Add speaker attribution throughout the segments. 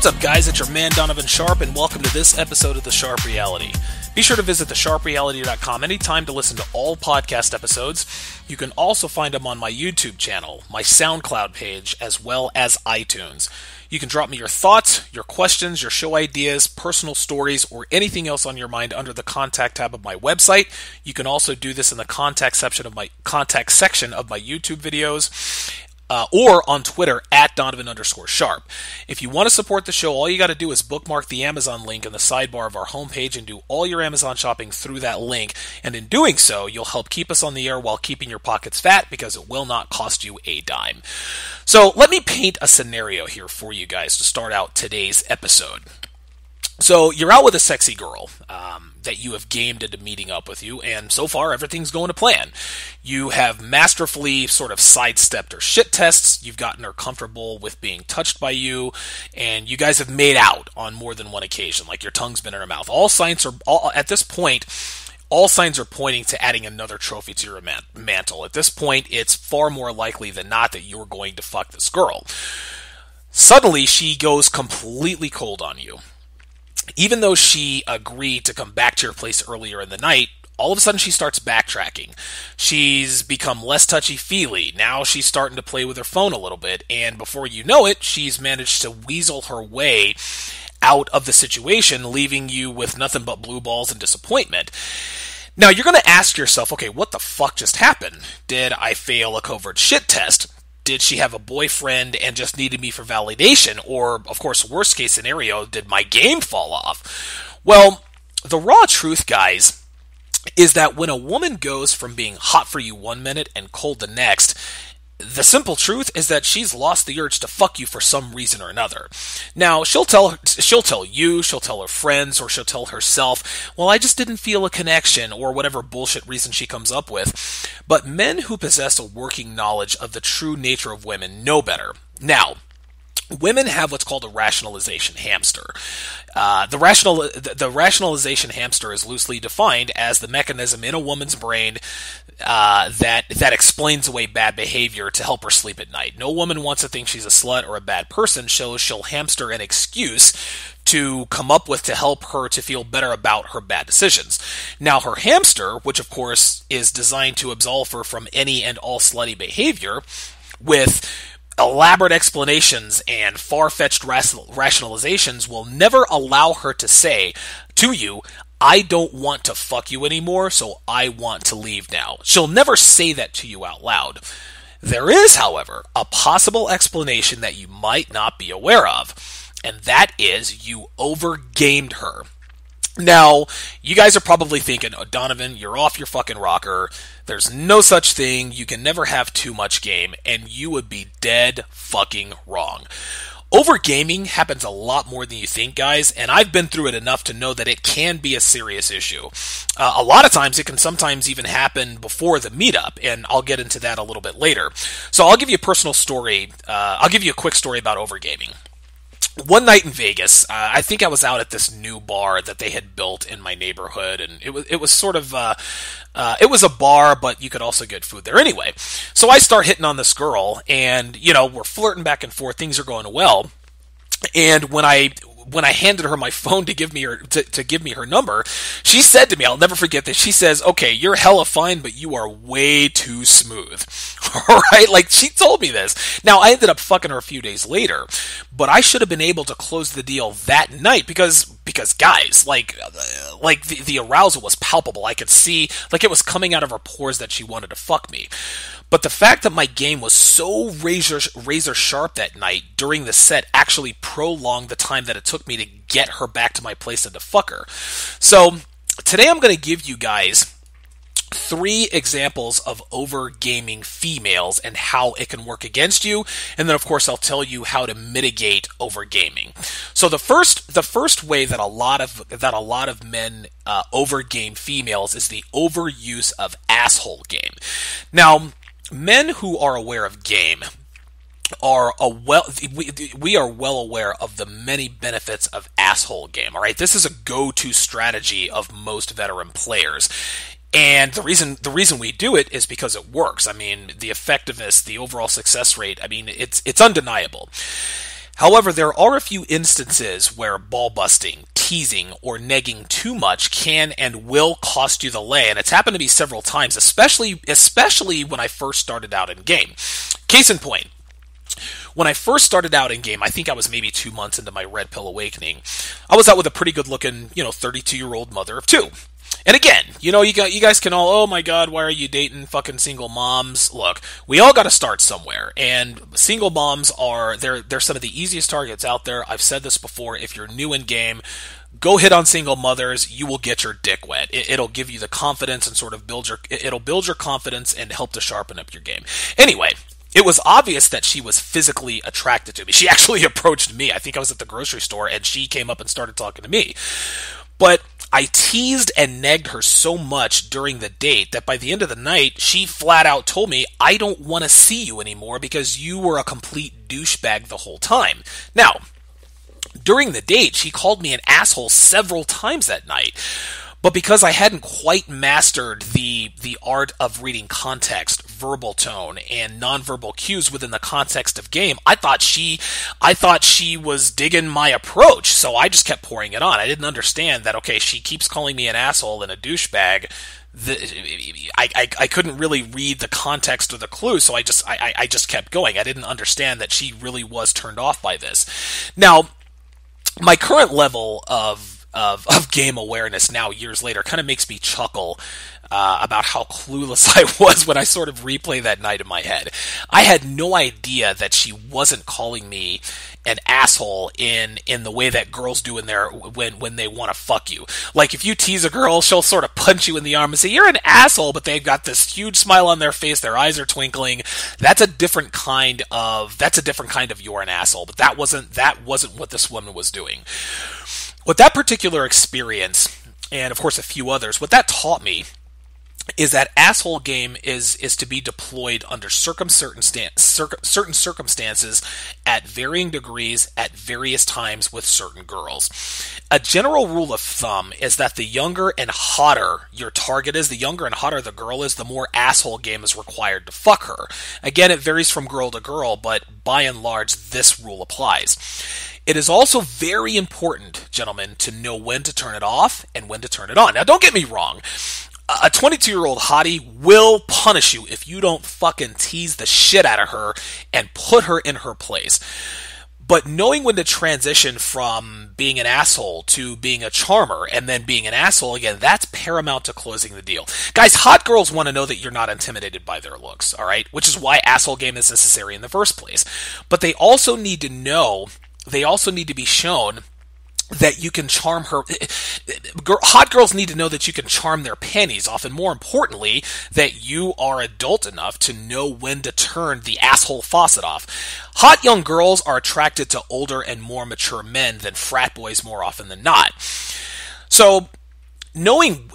Speaker 1: What's up, guys? It's your man Donovan Sharp, and welcome to this episode of The Sharp Reality. Be sure to visit thesharpreality.com anytime to listen to all podcast episodes. You can also find them on my YouTube channel, my SoundCloud page, as well as iTunes. You can drop me your thoughts, your questions, your show ideas, personal stories, or anything else on your mind under the contact tab of my website. You can also do this in the contact section of my YouTube videos. Or on Twitter at Donovan_Sharp. If you want to support the show, all you got to do is bookmark the Amazon link in the sidebar of our homepage and do all your Amazon shopping through that link. And in doing so, you'll help keep us on the air while keeping your pockets fat because it will not cost you a dime. So let me paint a scenario here for you guys to start out today's episode. So you're out with a sexy girl that you have gamed into meeting up with you, and so far everything's going to plan. You have masterfully sort of sidestepped her shit tests, you've gotten her comfortable with being touched by you, and you guys have made out on more than one occasion, like your tongue's been in her mouth. At this point, all signs are pointing to adding another trophy to your mantle. At this point, it's far more likely than not that you're going to fuck this girl. Suddenly, she goes completely cold on you. Even though she agreed to come back to your place earlier in the night, all of a sudden she starts backtracking. She's become less touchy-feely. Now she's starting to play with her phone a little bit, and before you know it, she's managed to weasel her way out of the situation, leaving you with nothing but blue balls and disappointment. Now, you're going to ask yourself, okay, what the fuck just happened? Did I fail a covert shit test? Did she have a boyfriend and just needed me for validation? Or, of course, worst case scenario, did my game fall off? Well, the raw truth, guys, is that when a woman goes from being hot for you one minute and cold the next, the simple truth is that she's lost the urge to fuck you for some reason or another. Now, she'll tell you, she'll tell her friends, or she'll tell herself, well, I just didn't feel a connection, or whatever bullshit reason she comes up with. But men who possess a working knowledge of the true nature of women know better. Now, women have what's called a rationalization hamster. The rationalization hamster is loosely defined as the mechanism in a woman's brain that explains away bad behavior to help her sleep at night. No woman wants to think she's a slut or a bad person, so she'll hamster an excuse to come up with to help her to feel better about her bad decisions. Now, her hamster, which of course is designed to absolve her from any and all slutty behavior, with elaborate explanations and far-fetched rationalizations, will never allow her to say to you, I don't want to fuck you anymore, so I want to leave now. She'll never say that to you out loud. There is, however, a possible explanation that you might not be aware of, and that is you overgamed her. Now, you guys are probably thinking, oh, Donovan, you're off your fucking rocker. There's no such thing. You can never have too much game, and you would be dead fucking wrong. Overgaming happens a lot more than you think, guys, and I've been through it enough to know that it can be a serious issue. A lot of times, it can sometimes even happen before the meetup, and I'll get into that a little bit later. So I'll give you a personal story. I'll give you a quick story about overgaming. One night in Vegas, I think I was out at this new bar that they had built in my neighborhood, and it was sort of it was a bar, but you could also get food there anyway. So I start hitting on this girl, and we're flirting back and forth. Things are going well, and when I handed her my phone to give me her number, she said to me, I'll never forget this. She says, "Okay, you're hella fine, but you are way too smooth." All right, like she told me this. Now I ended up fucking her a few days later, but I should have been able to close the deal that night because guys, like the arousal was palpable. I could see like it was coming out of her pores that she wanted to fuck me. But the fact that my game was so razor sharp that night during the set actually prolonged the time that it took me to get her back to my place and to fuck her. So today I'm going to give you guys 3 examples of overgaming females and how it can work against you, and then of course I'll tell you how to mitigate overgaming. So the first way that a lot of men overgame females is the overuse of asshole game. Now, men who are aware of game we are well aware of the many benefits of asshole game. All right, this is a go-to strategy of most veteran players. And the reason we do it is because it works. I mean, the effectiveness, the overall success rate, I mean, it's undeniable. However, there are a few instances where ball busting, teasing, or negging too much can and will cost you the lay, and it's happened to me several times, especially when I first started out in game. Case in point, when I first started out in game, I think I was maybe 2 months into my Red Pill Awakening. I was out with a pretty good looking, 32-year-old mother of two. And again, you guys can all, oh my god, why are you dating fucking single moms? Look, we all got to start somewhere, and single moms they're some of the easiest targets out there. I've said this before. If you're new in game, go hit on single mothers. You will get your dick wet. It'll give you the confidence and sort of it'll build your confidence and help to sharpen up your game. Anyway, it was obvious that she was physically attracted to me. She actually approached me. I think I was at the grocery store, and she came up and started talking to me. But I teased and negged her so much during the date that by the end of the night, she flat out told me, I don't want to see you anymore because you were a complete douchebag the whole time. Now, during the date, she called me an asshole several times that night. But because I hadn't quite mastered the art of reading context, verbal tone, and nonverbal cues within the context of game, I thought she was digging my approach, so I just kept pouring it on. I didn't understand that, okay, she keeps calling me an asshole and a douchebag. I couldn't really read the context or the clue, so I just kept going. I didn't understand that she really was turned off by this. Now, my current level of game awareness now, years later, kind of makes me chuckle about how clueless I was when I sort of replay that night in my head. I had no idea that she wasn't calling me an asshole in the way that girls do when they want to fuck you. Like, if you tease a girl, she'll sort of punch you in the arm and say, you're an asshole, but they've got this huge smile on their face, their eyes are twinkling. That's a different kind of you're an asshole, but that wasn't what this woman was doing. What that particular experience, and of course a few others, what that taught me is that asshole game is to be deployed under certain circumstances at varying degrees at various times with certain girls. A general rule of thumb is that the younger and hotter your target is, the younger and hotter the girl is, the more asshole game is required to fuck her. Again, it varies from girl to girl, but by and large, this rule applies. It is also very important, gentlemen, to know when to turn it off and when to turn it on. Now, don't get me wrong. A 22-year-old hottie will punish you if you don't fucking tease the shit out of her and put her in her place. But knowing when to transition from being an asshole to being a charmer and then being an asshole again, that's paramount to closing the deal. Guys, hot girls want to know that you're not intimidated by their looks, all right? Which is why asshole game is necessary in the first place. But they also need to know, they also need to be shown that you can charm her. Hot girls need to know that you can charm their panties off, and more importantly, that you are adult enough to know when to turn the asshole faucet off. Hot young girls are attracted to older and more mature men than frat boys more often than not. So, knowing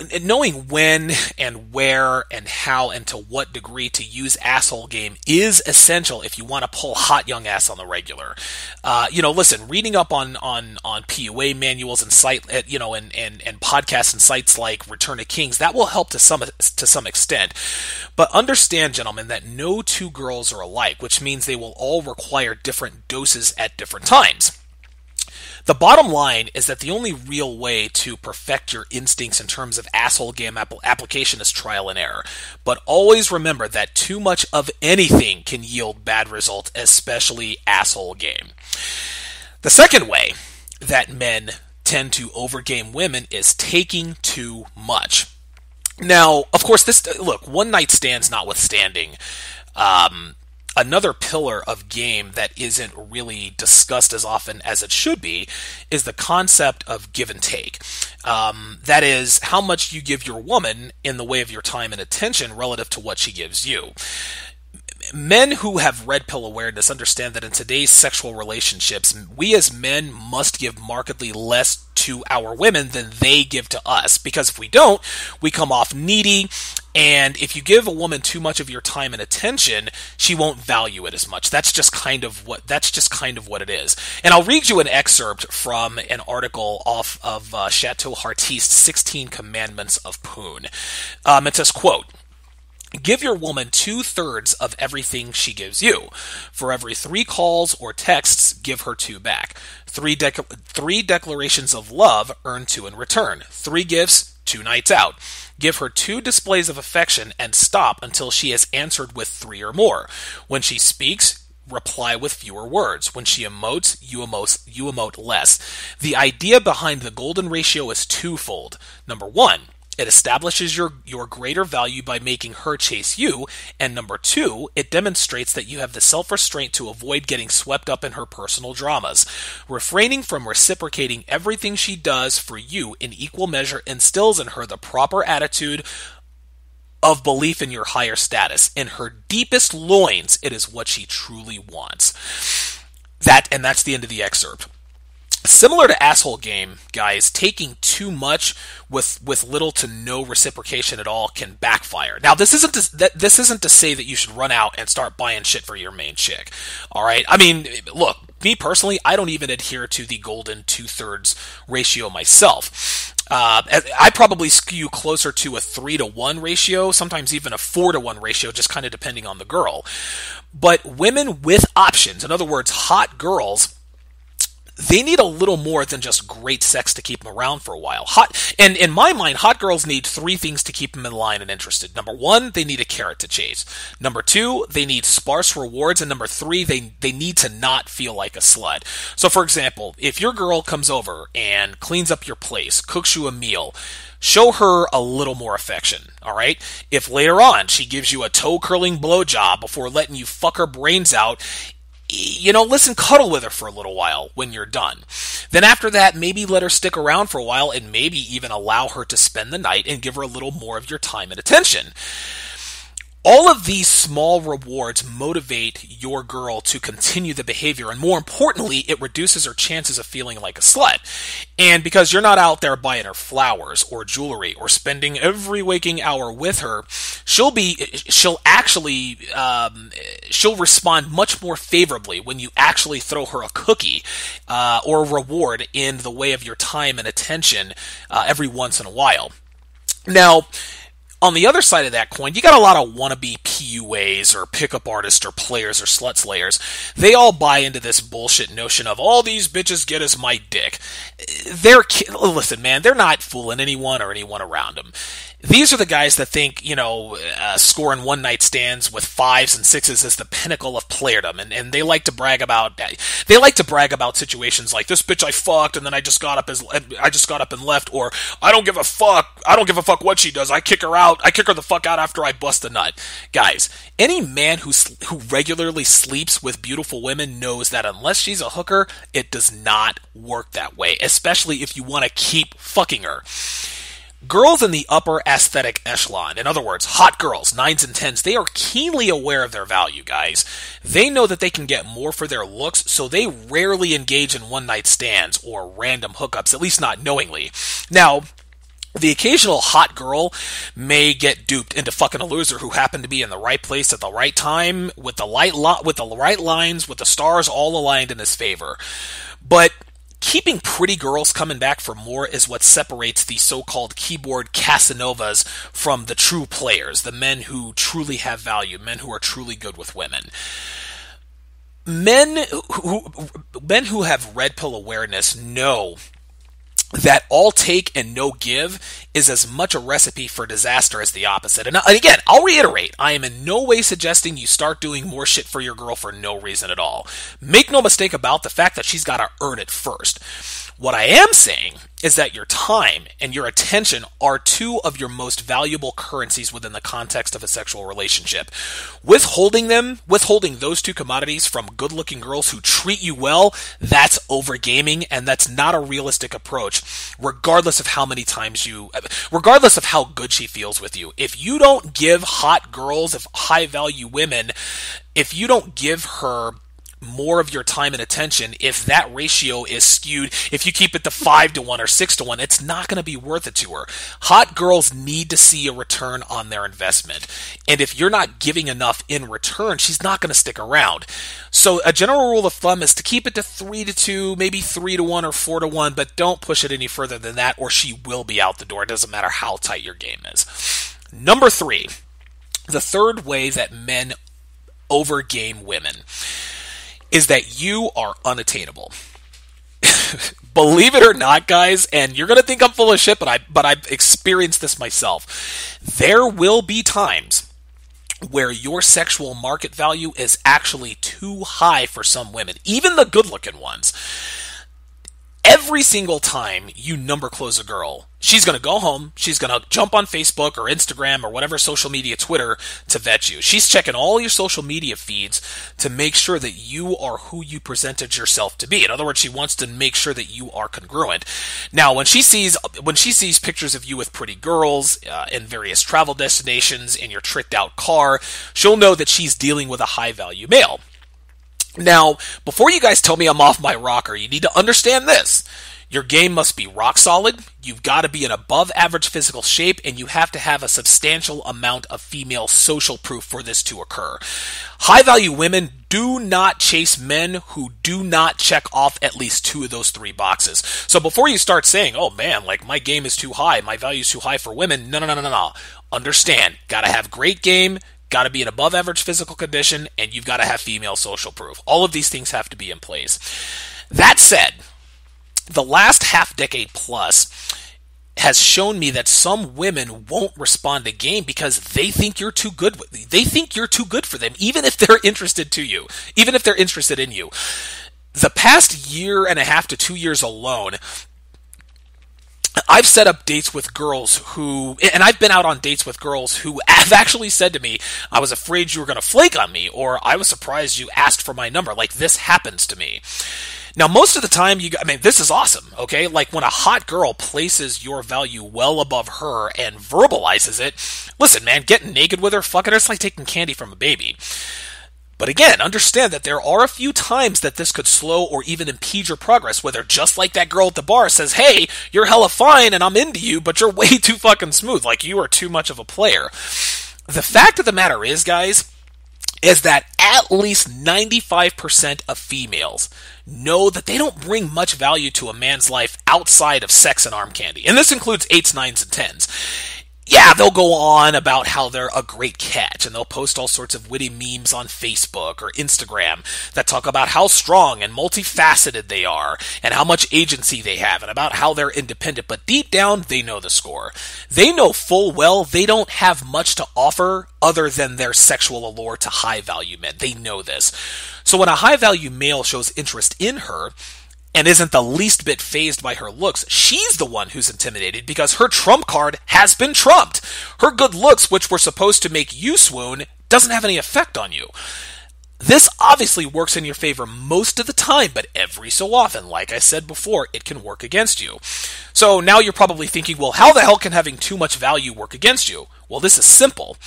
Speaker 1: when and where and how and to what degree to use asshole game is essential if you want to pull hot young ass on the regular. Listen, reading up on PUA manuals and and podcasts and sites like Return of Kings, that will help to some extent. But understand, gentlemen, that no two girls are alike, which means they will all require different doses at different times. The bottom line is that the only real way to perfect your instincts in terms of asshole game application is trial and error. But always remember that too much of anything can yield bad results, especially asshole game. The second way that men tend to overgame women is taking too much. Now, of course, one night stands notwithstanding, another pillar of game that isn't really discussed as often as it should be is the concept of give and take. That is, how much you give your woman in the way of your time and attention relative to what she gives you. Men who have red pill awareness understand that in today's sexual relationships, we as men must give markedly less to our women than they give to us. Because if we don't, we come off needy, and if you give a woman too much of your time and attention, she won't value it as much. That's just kind of what it is. And I'll read you an excerpt from an article off of Chateau Hartist's 16 Commandments of Poon. It says, quote, Give your woman 2/3 of everything she gives you. For every 3 calls or texts, give her 2 back. Three declarations of love, earn 2 in return. 3 gifts, 2 nights out. Give her 2 displays of affection and stop until she has answered with 3 or more. When she speaks, reply with fewer words. When she emotes, you emote less. The idea behind the golden ratio is twofold. Number 1, it establishes your greater value by making her chase you, and number 2, it demonstrates that you have the self-restraint to avoid getting swept up in her personal dramas. Refraining from reciprocating everything she does for you in equal measure instills in her the proper attitude of belief in your higher status. In her deepest loins, it is what she truly wants. That's the end of the excerpt. Similar to asshole game, guys, taking too much with little to no reciprocation at all can backfire. Now, this isn't to say that you should run out and start buying shit for your main chick. All right, I mean, look, me personally, I don't even adhere to the golden 2/3 ratio myself. I probably skew closer to a 3-to-1 ratio, sometimes even a 4-to-1 ratio, just kind of depending on the girl. But women with options, in other words, hot girls, they need a little more than just great sex to keep them around for a while. And in my mind, hot girls need 3 things to keep them in line and interested. Number 1, they need a carrot to chase. Number 2, they need sparse rewards. And number 3, they need to not feel like a slut. So for example, if your girl comes over and cleans up your place, cooks you a meal, show her a little more affection, all right? If later on she gives you a toe-curling blowjob before letting you fuck her brains out, listen, cuddle with her for a little while when you're done. Then after that, maybe let her stick around for a while and maybe even allow her to spend the night and give her a little more of your time and attention. All of these small rewards motivate your girl to continue the behavior, and more importantly, it reduces her chances of feeling like a slut. And because you're not out there buying her flowers or jewelry or spending every waking hour with her, she'll respond much more favorably when you actually throw her a cookie or a reward in the way of your time and attention every once in a while. Now, on the other side of that coin, you got a lot of wannabe PUAs or pickup artists or players or slut slayers. They all buy into this bullshit notion of all these bitches get is my dick. Listen, man, they're not fooling anyone or anyone around them. These are the guys that think, scoring one-night stands with 5s and 6s is the pinnacle of playerdom, and they like to brag about situations like this bitch I fucked and then I just got up and left, or I don't give a fuck what she does. I kick her the fuck out after I bust a nut. Guys, any man who regularly sleeps with beautiful women knows that unless she's a hooker, it does not work that way, especially if you want to keep fucking her. Girls in the upper aesthetic echelon, in other words, hot girls, 9s and 10s, they are keenly aware of their value, guys. They know that they can get more for their looks, so they rarely engage in one-night stands or random hookups, at least not knowingly. Now, the occasional hot girl may get duped into fucking a loser who happened to be in the right place at the right time, with the right lines, with the stars all aligned in his favor. But keeping pretty girls coming back for more is what separates the so-called keyboard Casanovas from the true players, the men who truly have value, men who are truly good with women. Men who have red pill awareness know that all take and no give is as much a recipe for disaster as the opposite. And again, I'll reiterate, I am in no way suggesting you start doing more shit for your girl for no reason at all. Make no mistake about the fact that she's got to earn it first. What I am saying is that your time and your attention are 2 of your most valuable currencies within the context of a sexual relationship. Withholding those 2 commodities from good-looking girls who treat you well, that's overgaming, and that's not a realistic approach, regardless of how good she feels with you. If you don't give hot girls, high-value women, if you don't give her more of your time and attention, if that ratio is skewed, if you keep it to 5-to-1 or 6-to-1, it's not going to be worth it to her. Hot girls need to see a return on their investment. And if you're not giving enough in return, she's not going to stick around. So a general rule of thumb is to keep it to 3-to-2, maybe 3-to-1 or 4-to-1, but don't push it any further than that or she will be out the door. It doesn't matter how tight your game is. Number 3. The third way that men overgame women is that you are unattainable. Believe it or not, guys, and you're going to think I'm full of shit, but I've experienced this myself. There will be times where your sexual market value is actually too high for some women, even the good-looking ones. Every single time you number close a girl, she's going to go home, she's going to jump on Facebook or Instagram or whatever social media, Twitter, to vet you. She's checking all your social media feeds to make sure that you are who you presented yourself to be. In other words, she wants to make sure that you are congruent. Now, when she sees pictures of you with pretty girls in various travel destinations in your tricked out car, she'll know that she's dealing with a high value male. Now, before you guys tell me I'm off my rocker, you need to understand this. Your game must be rock solid, you've got to be in above average physical shape, and you have to have a substantial amount of female social proof for this to occur. High value women do not chase men who do not check off at least two of those three boxes. So before you start saying, oh man, like my game is too high, my value is too high for women, no. Understand, gotta have great game, got to be in above average physical condition, and you've got to have female social proof. All of these things have to be in place. That said, the last half decade plus has shown me that some women won't respond to game because they think you're too good. They think you're too good for them, even if they're interested in you. The past year and a half to 2 years alone, I've set up dates with girls and I've been out on dates with girls who have actually said to me, I was afraid you were going to flake on me, or I was surprised you asked for my number. Like, this happens to me. Now, most of the time, this is awesome, okay? Like, when a hot girl places your value well above her and verbalizes it, listen, man, getting naked with her, fucking her, it's like taking candy from a baby. But again, understand that there are a few times that this could slow or even impede your progress, whether just like that girl at the bar says, hey, you're hella fine and I'm into you, but you're way too fucking smooth, like you are too much of a player. The fact of the matter is, guys, is that at least 95% of females know that they don't bring much value to a man's life outside of sex and arm candy. And this includes 8s, 9s, and 10s. Yeah, they'll go on about how they're a great catch, and they'll post all sorts of witty memes on Facebook or Instagram that talk about how strong and multifaceted they are, and how much agency they have, and about how they're independent, but deep down, they know the score. They know full well they don't have much to offer other than their sexual allure to high-value men. They know this. So when a high-value male shows interest in her, and isn't the least bit fazed by her looks, she's the one who's intimidated because her trump card has been trumped. Her good looks, which were supposed to make you swoon, doesn't have any effect on you. This obviously works in your favor most of the time, but every so often, like I said before, it can work against you. So now you're probably thinking, well, how the hell can having too much value work against you? Well, this is simple.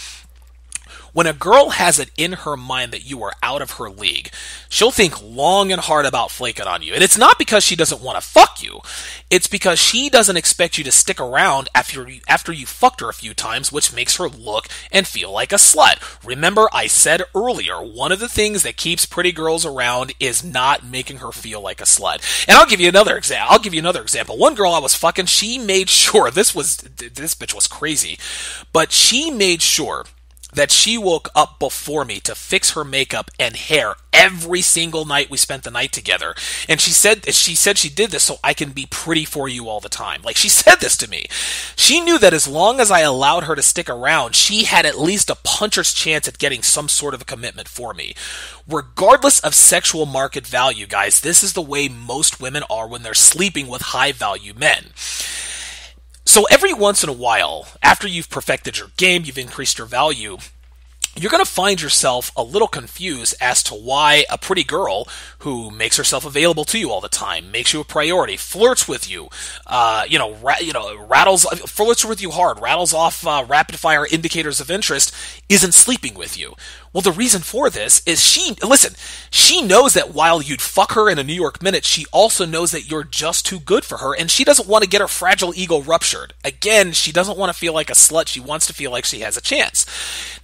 Speaker 1: When a girl has it in her mind that you are out of her league, she'll think long and hard about flaking on you. And it's not because she doesn't want to fuck you. It's because she doesn't expect you to stick around after you fucked her a few times, which makes her look and feel like a slut. Remember, I said earlier, one of the things that keeps pretty girls around is not making her feel like a slut. And I'll give you another example. One girl I was fucking, she made sure, this bitch was crazy, but she made sure that she woke up before me to fix her makeup and hair every single night we spent the night together. And she said she did this so I can be pretty for you all the time. Like, she said this to me. She knew that as long as I allowed her to stick around, she had at least a puncher's chance at getting some sort of a commitment for me. Regardless of sexual market value, guys, this is the way most women are when they're sleeping with high-value men. So every once in a while, after you've perfected your game, you've increased your value, you're going to find yourself a little confused as to why a pretty girl who makes herself available to you all the time, makes you a priority, flirts with you, flirts with you hard, rattles off rapid-fire indicators of interest, isn't sleeping with you. Well, the reason for this is she knows that while you'd fuck her in a New York minute, she also knows that you're just too good for her, and she doesn't want to get her fragile ego ruptured. Again, she doesn't want to feel like a slut. She wants to feel like she has a chance.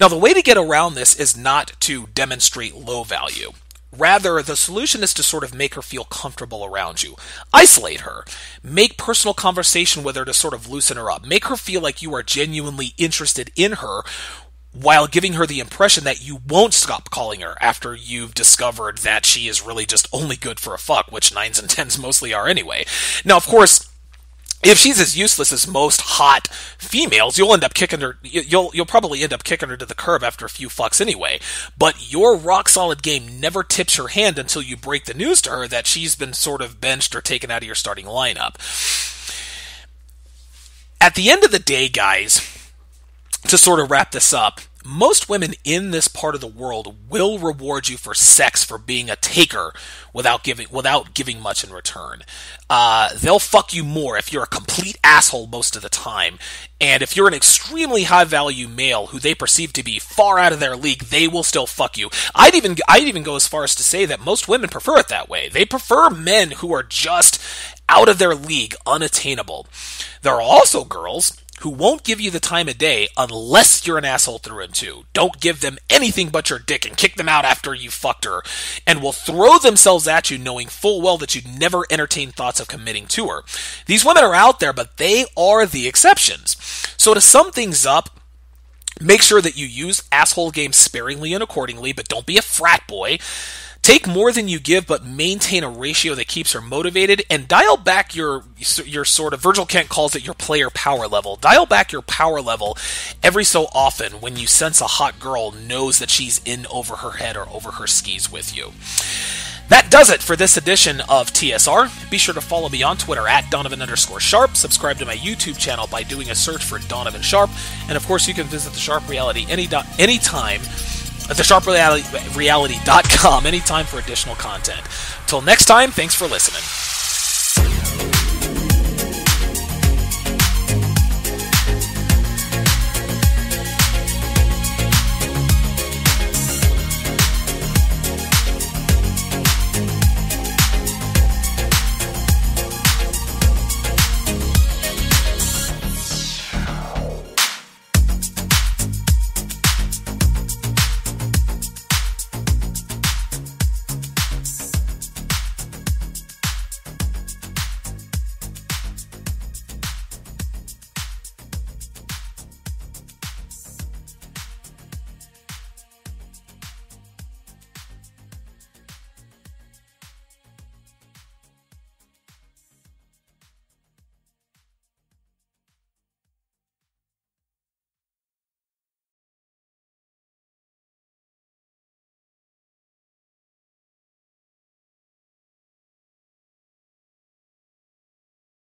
Speaker 1: Now, the way to get around this is not to demonstrate low value. Rather, the solution is to sort of make her feel comfortable around you. Isolate her. Make personal conversation with her to sort of loosen her up. Make her feel like you are genuinely interested in her, while giving her the impression that you won't stop calling her after you've discovered that she is really just only good for a fuck, which 9s and 10s mostly are anyway. Now, of course, if she's as useless as most hot females, you'll end up kicking her. You'll probably end up kicking her to the curb after a few fucks anyway. But your rock solid game never tips her hand until you break the news to her that she's been sort of benched or taken out of your starting lineup. At the end of the day, guys, to sort of wrap this up, most women in this part of the world will reward you for sex for being a taker without giving much in return. They'll fuck you more if you're a complete asshole most of the time. And if you're an extremely high-value male who they perceive to be far out of their league, they will still fuck you. I'd even go as far as to say that most women prefer it that way. They prefer men who are just out of their league, unattainable. There are also girls who won't give you the time of day unless you're an asshole through and through. Don't give them anything but your dick and kick them out after you fucked her, and will throw themselves at you knowing full well that you'd never entertain thoughts of committing to her. These women are out there, but they are the exceptions. So to sum things up, make sure that you use asshole game sparingly and accordingly, but don't be a frat boy. Take more than you give, but maintain a ratio that keeps her motivated, and dial back your sort of, Virgil Kent calls it your player power level. Dial back your power level every so often when you sense a hot girl knows that she's in over her head or over her skis with you. That does it for this edition of TSR. Be sure to follow me on Twitter at Donovan_Sharp. Subscribe to my YouTube channel by doing a search for Donovan Sharp. And of course, you can visit the Sharp Reality anytime at thesharpreality.com anytime for additional content. Till next time, thanks for listening.